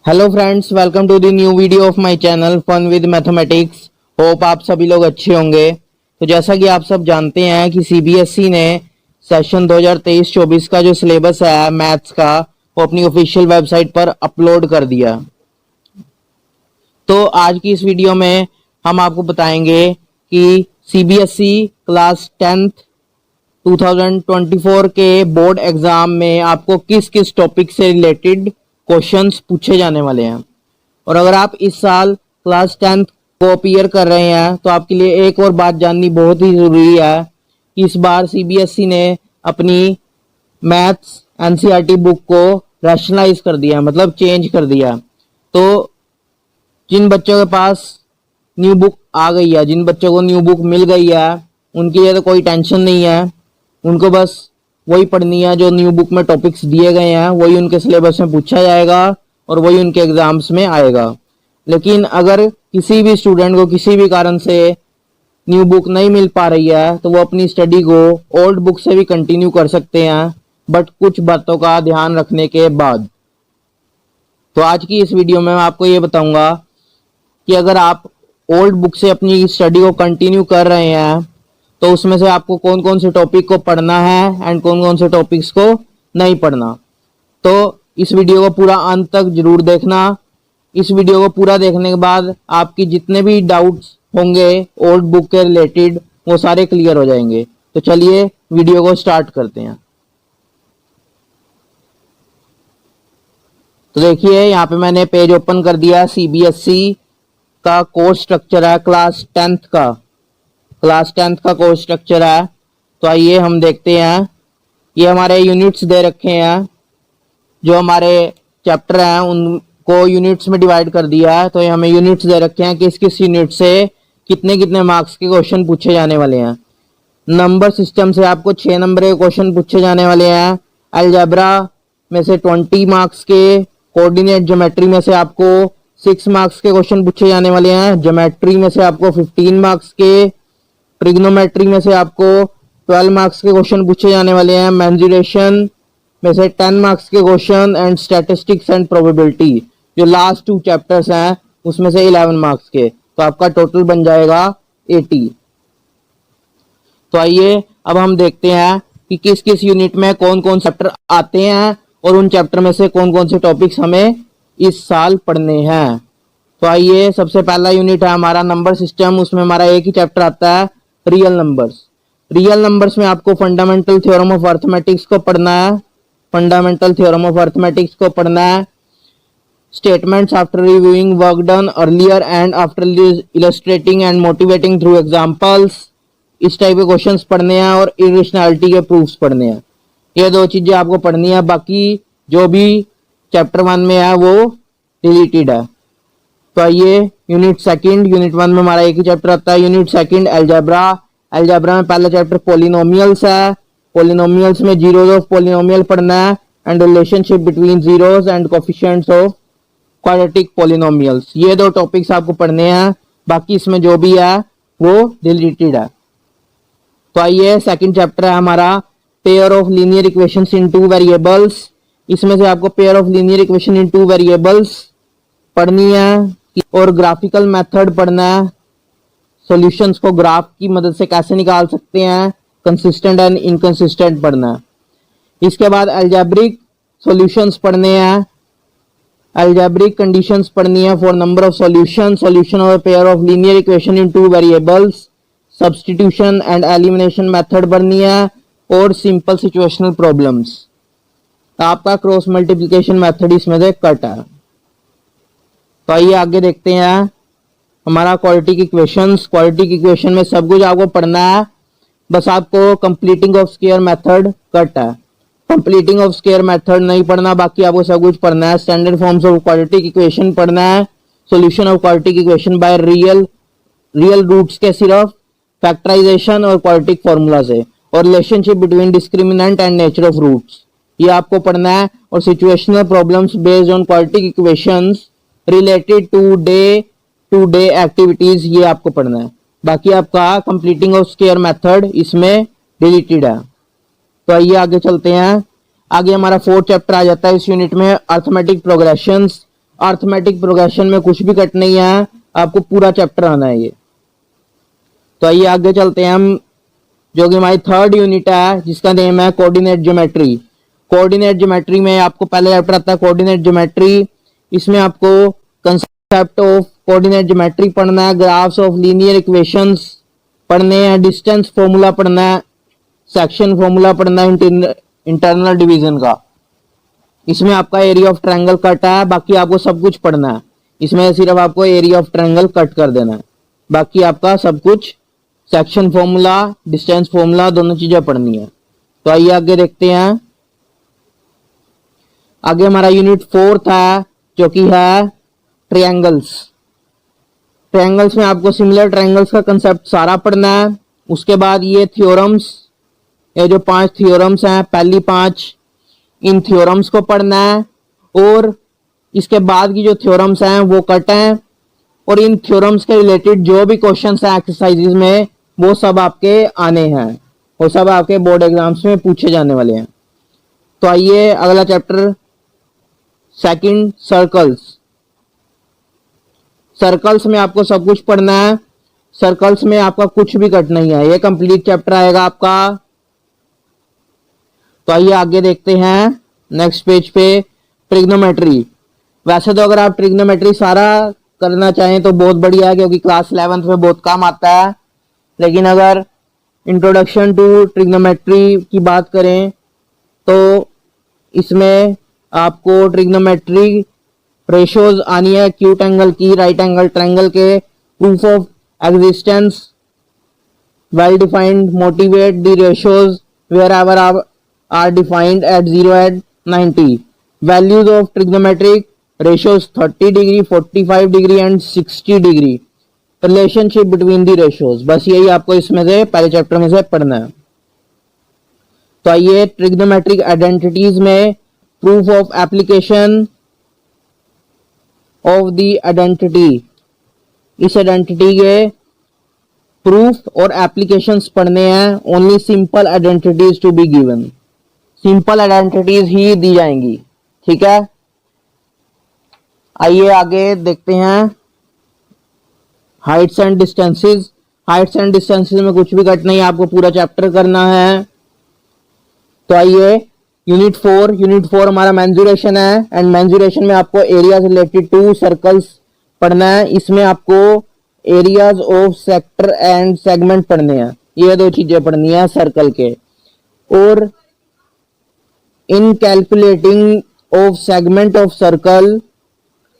Hello friends, welcome to the new video of my channel fun with mathematics. Hope आप सभी लोग अच्छे होंगे। तो जैसा कि आप सब जानते हैं कि सीबीएसई ने सेशन 2023-24 का जो सिलेबस है मैथ्स का, वो अपनी ऑफिशियल वेबसाइट पर अपलोड कर दिया। तो आज की इस वीडियो में हम आपको बताएंगे कि सीबीएसई क्लास 10th 2024 के बोर्ड एग्जाम में आपको किस किस टॉपिक से रिलेटेड क्वेश्चंस पूछे जाने वाले हैं। और अगर आप इस साल क्लास 10th को अपीयर कर रहे हैं तो आपके लिए एक और बात जाननी बहुत ही ज़रूरी है कि इस बार सीबीएसई ने अपनी मैथ्स एनसीईआरटी बुक को रैशनलाइज कर दिया, मतलब चेंज कर दिया। तो जिन बच्चों के पास न्यू बुक आ गई है, जिन बच्चों को न्यू बुक मिल गई है, उनके लिए तो कोई टेंशन नहीं है। उनको बस वही पढ़नी है जो न्यू बुक में टॉपिक्स दिए गए हैं, वही उनके सिलेबस में पूछा जाएगा और वही उनके एग्जाम्स में आएगा। लेकिन अगर किसी भी स्टूडेंट को किसी भी कारण से न्यू बुक नहीं मिल पा रही है तो वो अपनी स्टडी को ओल्ड बुक से भी कंटिन्यू कर सकते हैं, बट कुछ बातों का ध्यान रखने के बाद। तो आज की इस वीडियो में मैं आपको ये बताऊंगा कि अगर आप ओल्ड बुक से अपनी स्टडी को कंटिन्यू कर रहे हैं तो उसमें से आपको कौन कौन से टॉपिक को पढ़ना है एंड कौन कौन से टॉपिक्स को नहीं पढ़ना। तो इस वीडियो को पूरा अंत तक जरूर देखना। इस वीडियो को पूरा देखने के बाद आपकी जितने भी डाउट्स होंगे ओल्ड बुक के रिलेटेड वो सारे क्लियर हो जाएंगे। तो चलिए वीडियो को स्टार्ट करते हैं। तो देखिए यहाँ पे मैंने पेज ओपन कर दिया। सीबीएसई का कोर्स स्ट्रक्चर है क्लास 10th का कोर्स स्ट्रक्चर है। तो आइए हम देखते हैं। ये हमारे यूनिट्स दे रखे हैं, जो हमारे चैप्टर हैं उनको यूनिट्स में डिवाइड कर दिया है। तो ये हमें यूनिट्स दे रखे हैं, किस किस यूनिट से कितने कितने मार्क्स के क्वेश्चन पूछे जाने वाले हैं। नंबर सिस्टम से आपको 6 नंबर के क्वेश्चन पूछे जाने वाले हैं। अलजेब्रा में से 20 मार्क्स के, कोऑर्डिनेट ज्योमेट्री में से आपको 6 मार्क्स के क्वेश्चन पूछे जाने वाले हैं। ज्योमेट्री में से आपको 15 मार्क्स के, ट्रिग्नोमेट्री में से आपको 12 मार्क्स के क्वेश्चन पूछे जाने वाले हैं। मेंसुरेशन में से 10 मार्क्स के question and statistics and probability जो लास्ट 2 चैप्टर्स हैं उसमें से 11 मार्क्स के। तो आपका टोटल बन जाएगा 80। तो आइए अब हम देखते हैं कि किस किस यूनिट में कौन कौन चैप्टर आते हैं और उन चैप्टर में से कौन कौन से टॉपिक्स हमें इस साल पढ़ने हैं। तो आइए, सबसे पहला यूनिट है हमारा नंबर सिस्टम। उसमें हमारा एक ही चैप्टर आता है, रियल नंबर्स। रियल नंबर्स में आपको फंडामेंटल थ्योरम ऑफ अर्थमेटिक्स को पढ़ना है। Statements after reviewing work done earlier and after illustrating and motivating through examples, इस टाइप के क्वेश्चंस पढ़ने हैं। और इरेशनैलिटी के प्रूफ्स पढ़ने हैं। ये 2 चीजें आपको पढ़नी है, बाकी जो भी चैप्टर 1 में है वो डिलीटेड है। तो आइए यूनिट 1 में हमारा एक ही चैप्टर आता है। यूनिट 2 अलजेब्रा में पहला चैप्टर पॉलिनोमियल्स है। पॉलिनोमियल्स में जीरोस ऑफ पॉलिनोमियल पढ़ना है and relationship between zeros and coefficients of quadratic polynomials. ये 2 टॉपिक्स आपको पढ़ने हैं, बाकी इसमें जो भी है वो डिलीटेड है। तो आइए, सेकंड चैप्टर है हमारा pair of linear equations in 2 variables. इसमें से आपको pair of linear equation in 2 variables पढ़नी है और ग्राफिकल मेथड पढ़ना है। सॉल्यूशंस को ग्राफ की मदद से कैसे निकाल सकते हैं, कंसिस्टेंट एंड इनकंसिस्टेंट पढ़ना है। इसके बाद अलजेब्रिक सॉल्यूशंस पढ़ने हैं। अलजेब्रिक कंडीशंस पढ़नी है for number of solution of pair of linear equation in 2 variables. Substitution and elimination method पढ़नी है और सिंपल सिचुएशनल प्रॉब्लम्स। आपका क्रॉस मल्टीप्लिकेशन मेथड इसमें से कट है। तो आइए आगे देखते हैं हमारा क्वाड्रेटिक इक्वेशन में सब कुछ आपको पढ़ना है, बस आपको completing of square method cut है। कंप्लीटिंग ऑफ स्क्वायर मेथड नहीं पढ़ना, बाकी आपको सब कुछ पढ़ना है। Standard forms of quadratic equation पढ़ना है। Solution of quadratic equation by real roots के सिर्फ फैक्टराइजेशन और क्वाड्रेटिक फॉर्मूला से, और relationship between discriminant and nature of roots ये आपको पढ़ना है। और situational problems based on quadratic equations related to day activities ये आपको पढ़ना है। बाकी आपका कंप्लीटिंग ऑफ स्क्वायर मेथड इसमें डिलीटेड है। तो आइए आगे चलते हैं। आगे हमारा 4th चैप्टर आ जाता है इस यूनिट में, अर्थमेटिक प्रोग्रेशंस। अर्थमेटिक प्रोग्रेशन में कुछ भी कट नहीं है, आपको पूरा चैप्टर आना है ये। तो आइए आगे चलते हैं हम, जो कि हमारी थर्ड यूनिट है जिसका नेम है कोऑर्डिनेट ज्योमेट्री। कोऑर्डिनेट ज्योमेट्री में आपको पहले चैप्टर आता है कोऑर्डिनेट ज्योमेट्री। इसमें आपको कंसेप्ट ऑफ कोऑर्डिनेट ज्योमेट्री पढ़ना है, ग्राफ्स ऑफ लीनियर इक्वेशंस पढ़ने हैं, डिस्टेंस फॉर्मूला पढ़ना है, सेक्शन फॉर्मूला पढ़ना है इंटरनल डिवीजन का। इसमें आपका एरिया ऑफ ट्रायंगल कट है, बाकी आपको सब कुछ पढ़ना है। इसमें सिर्फ आपको एरिया ऑफ ट्रायंगल कट कर देना है, बाकी आपका सब कुछ सेक्शन फॉर्मूला, डिस्टेंस फॉर्मूला दोनों चीजें पढ़नी है। तो आइए आगे देखते हैं। आगे हमारा यूनिट 4 है जो कि है ट्रायंगल्स। ट्रायंगल्स में आपको सिमिलर ट्रायंगल्स का कंसेप्ट सारा पढ़ना है। उसके बाद ये थ्योरम्स, ये जो 5 थ्योरम्स हैं, पहली 5, इन थ्योरम्स को पढ़ना है। और इसके बाद की जो थ्योरम्स हैं वो कट हैं, और इन थ्योरम्स के रिलेटेड जो भी क्वेश्चंस हैं एक्सरसाइजेज में वो सब आपके आने हैं, वो सब आपके बोर्ड एग्जाम्स में पूछे जाने वाले हैं। तो आइए अगला चैप्टर, सेकंड, सर्कल्स। सर्कल्स में आपको सब कुछ पढ़ना है, सर्कल्स में आपका कुछ भी कट नहीं है, ये कंप्लीट चैप्टर आएगा आपका। तो आइए आगे देखते हैं नेक्स्ट पेज पे, ट्रिग्नोमेट्री। वैसे तो अगर आप ट्रिग्नोमेट्री सारा करना चाहें तो बहुत बढ़िया है, क्योंकि क्लास 11th में बहुत काम आता है। लेकिन अगर इंट्रोडक्शन टू ट्रिग्नोमेट्री की बात करें तो इसमें आपको ट्रिग्नोमेट्री रेशोज आनी है, एक्यूट एंगल की, राइट एंगल ट्रायंगल के, proof of existence, well defined, motivate the ratios wherever are defined at 0 at 90, values of trigonometric ratios 30 degree, 45 degree and 60 degree, relationship between the ratios. बस यही आपको इसमें से पहले chapter में से पढ़ना है। तो आइए ट्रिग्नोमेट्रिक आइडेंटिटीज में proof of application of the identity, इस आइडेंटिटी के प्रूफ और एप्लीकेशंस पढ़ने हैं। Only simple identities to be given, simple identities ही दी जाएंगी, ठीक है। आइए आगे देखते हैं heights and distances. Heights and distances में कुछ भी कट नहीं, आपको पूरा चैप्टर करना है। तो आइए यूनिट 4 हमारा मेंसुरेशन है, एंड मेंसुरेशन में आपको एरियाज रिलेटेड टू सर्कल्स पढ़ना है। इसमें आपको areas of sector and segment पढ़ने हैं, ये 2 चीजें पढ़नी है सर्कल के। और इन calculating of segment of circle,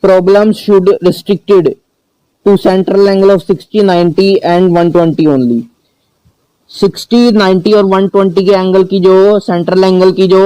problems should restricted to central angle of 60, 90 and 120 only। 60, 90 और 120 के एंगल की जो सेंट्रल एंगल की जो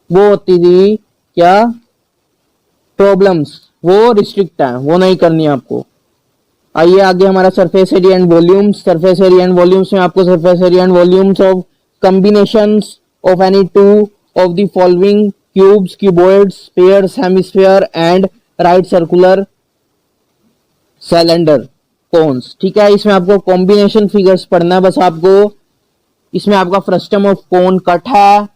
वो होती थी क्या प्रॉब्लम्स, वो रिस्ट्रिक्ट है, वो नहीं करनी है आपको। आइए आगे हमारा surface area and volumes. Surface area and volumes में आपको surface area and volumes of combinations of any two of the following cubes, cuboids, spheres, hemisphere and right circular cylinder, cones, ठीक है। इसमें आपको कॉम्बिनेशन फिगर्स पढ़ना है, बस आपको इसमें आपका फ्रस्टम ऑफ कोन कट है,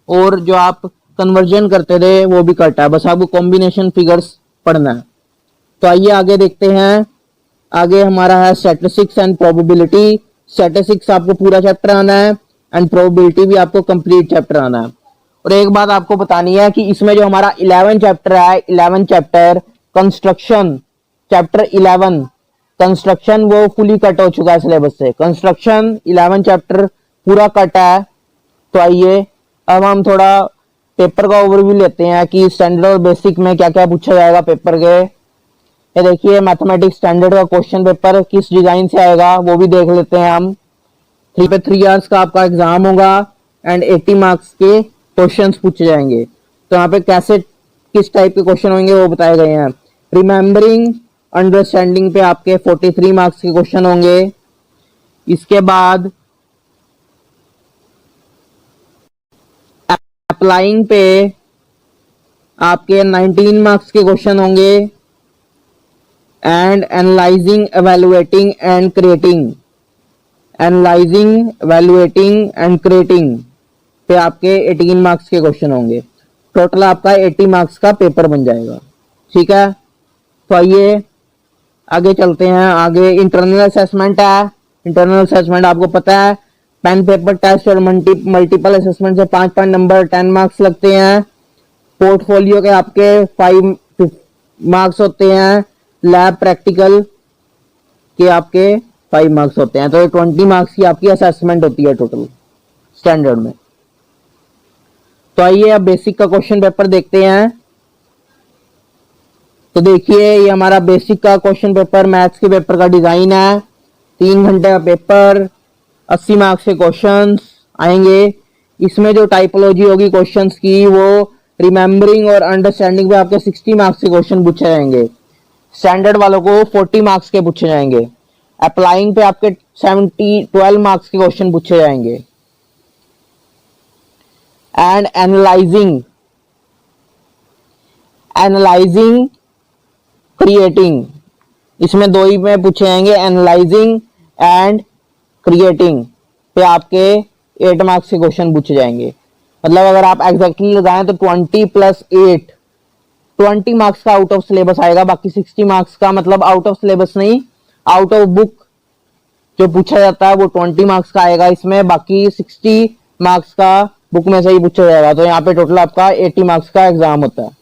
और जो आप कन्वर्जन करते थे वो भी कट है, बस आपको कॉम्बिनेशन फिगर्स पढ़ना है। तो आइए आगे देखते हैं। आगे हमारा है स्टैटिस्टिक्स एंड प्रोबेबिलिटी। स्टैटिस्टिक्स आपको पूरा चैप्टर आना है, एंड प्रोबेबिलिटी भी आपको कंप्लीट चैप्टर आना है। और एक बात आपको बतानी है कि इसमें जो हमारा 11 चैप्टर है, 11 चैप्टर कंस्ट्रक्शन, चैप्टर 11 कंस्ट्रक्शन, वो फुली कट हो चुका है सिलेबस से। कंस्ट्रक्शन 11 चैप्टर पूरा कट है। तो आइए अब हम थोड़ा पेपर का ओवरव्यू लेते हैं कि स्टैंडर्ड और बेसिक में क्या क्या पूछा जाएगा पेपर के। ये देखिए मैथमेटिक्स स्टैंडर्ड का क्वेश्चन पेपर किस डिजाइन से आएगा वो भी देख लेते हैं हम। 3 आवर्स का आपका एग्जाम होगा, एंड 80 मार्क्स के क्वेश्चंस पूछे जाएंगे। तो यहाँ पे कैसे किस टाइप के क्वेश्चन होंगे वो बताए गए हैं। रिमेम्बरिंग, अंडरस्टैंडिंग पे आपके 43 मार्क्स के क्वेश्चन होंगे। इसके बाद अप्लाइंग पे आपके 19 मार्क्स के क्वेश्चन होंगे, and analysing, evaluating and creating, analysing, evaluating and creating पे आपके 18 मार्क्स के क्वेश्चन होंगे। टोटल आपका 80 मार्क्स का पेपर बन जाएगा। ठीक है, तो आइए आगे चलते हैं। आगे इंटरनल असेसमेंट है। इंटरनल असेसमेंट आपको पता है, पेन पेपर टेस्ट और मल्टीपल असेसमेंट से 5-5 नंबर 10 मार्क्स लगते हैं। पोर्टफोलियो के आपके 5 मार्क्स होते हैं। लैब प्रैक्टिकल के आपके 5 मार्क्स होते हैं। तो 20 मार्क्स की आपकी असेसमेंट होती है टोटल स्टैंडर्ड में। तो आइए अब बेसिक का क्वेश्चन पेपर देखते हैं। तो देखिए ये हमारा बेसिक का क्वेश्चन पेपर मैथ्स के पेपर का डिजाइन है। 3 घंटे का पेपर, 80 मार्क्स के क्वेश्चंस आएंगे। इसमें जो टाइपोलॉजी होगी क्वेश्चंस की, वो रिमेम्बरिंग और अंडरस्टैंडिंग पे आपके 60 मार्क्स के क्वेश्चन पूछे जाएंगे। स्टैंडर्ड वालों को 40 मार्क्स के पूछे जाएंगे। अप्लाइंग पे आपके 12 मार्क्स के क्वेश्चन पूछे जाएंगे। एंड एनालाइजिंग क्रिएटिंग, इसमें 2 ही में पूछे जाएंगे। एनालाइजिंग एंड क्रिएटिंग पे आपके 8 मार्क्स के क्वेश्चन पूछे जाएंगे। मतलब अगर आप एग्जैक्टली लगाएं तो 20 + 8 20 मार्क्स का आउट ऑफ सिलेबस आएगा। बाकी 60 मार्क्स का, मतलब आउट ऑफ सिलेबस नहीं, आउट ऑफ बुक जो पूछा जाता है वो 20 मार्क्स का आएगा इसमें। बाकी 60 मार्क्स का बुक में से ही पूछा जाएगा। तो यहाँ पे टोटल आपका 80 मार्क्स का एग्जाम होता है।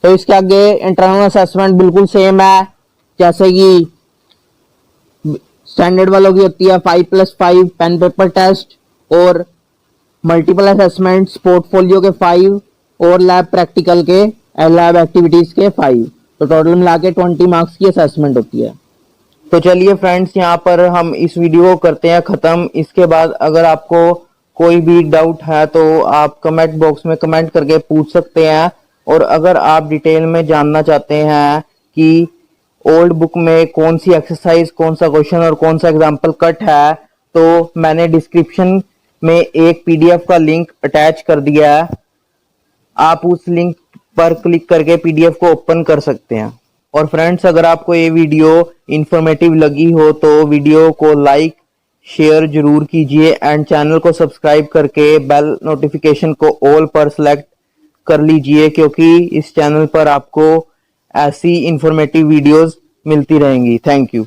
तो इसके आगे इंटरनल असेसमेंट बिल्कुल सेम है जैसे कि स्टैंडर्ड वालों की होती है। 5+5 पेन पेपर टेस्ट और मल्टीपल असेसमेंट्स, पोर्टफोलियो के 5 और लैब प्रैक्टिकल के लैब एक्टिविटीज के 5। तो टोटल मिला के 20 मार्क्स की असेसमेंट होती है। तो चलिए फ्रेंड्स, यहाँ पर हम इस वीडियो को करते हैं खत्म। इसके बाद अगर आपको कोई भी डाउट है तो आप कमेंट बॉक्स में कमेंट करके पूछ सकते हैं। और अगर आप डिटेल में जानना चाहते हैं कि ओल्ड बुक में कौन सी एक्सरसाइज, कौन सा क्वेश्चन और कौन सा एग्जाम्पल कट है, तो मैंने डिस्क्रिप्शन में एक पीडीएफ का लिंक अटैच कर दिया है। आप उस लिंक पर क्लिक करके पीडीएफ को ओपन कर सकते हैं। और फ्रेंड्स, अगर आपको ये वीडियो इंफॉर्मेटिव लगी हो तो वीडियो को लाइक शेयर जरूर कीजिए एंड चैनल को सब्सक्राइब करके बेल नोटिफिकेशन को ऑल पर सेलेक्ट कर लीजिए, क्योंकि इस चैनल पर आपको ऐसी इंफॉर्मेटिव वीडियोस मिलती रहेंगी। Thank you.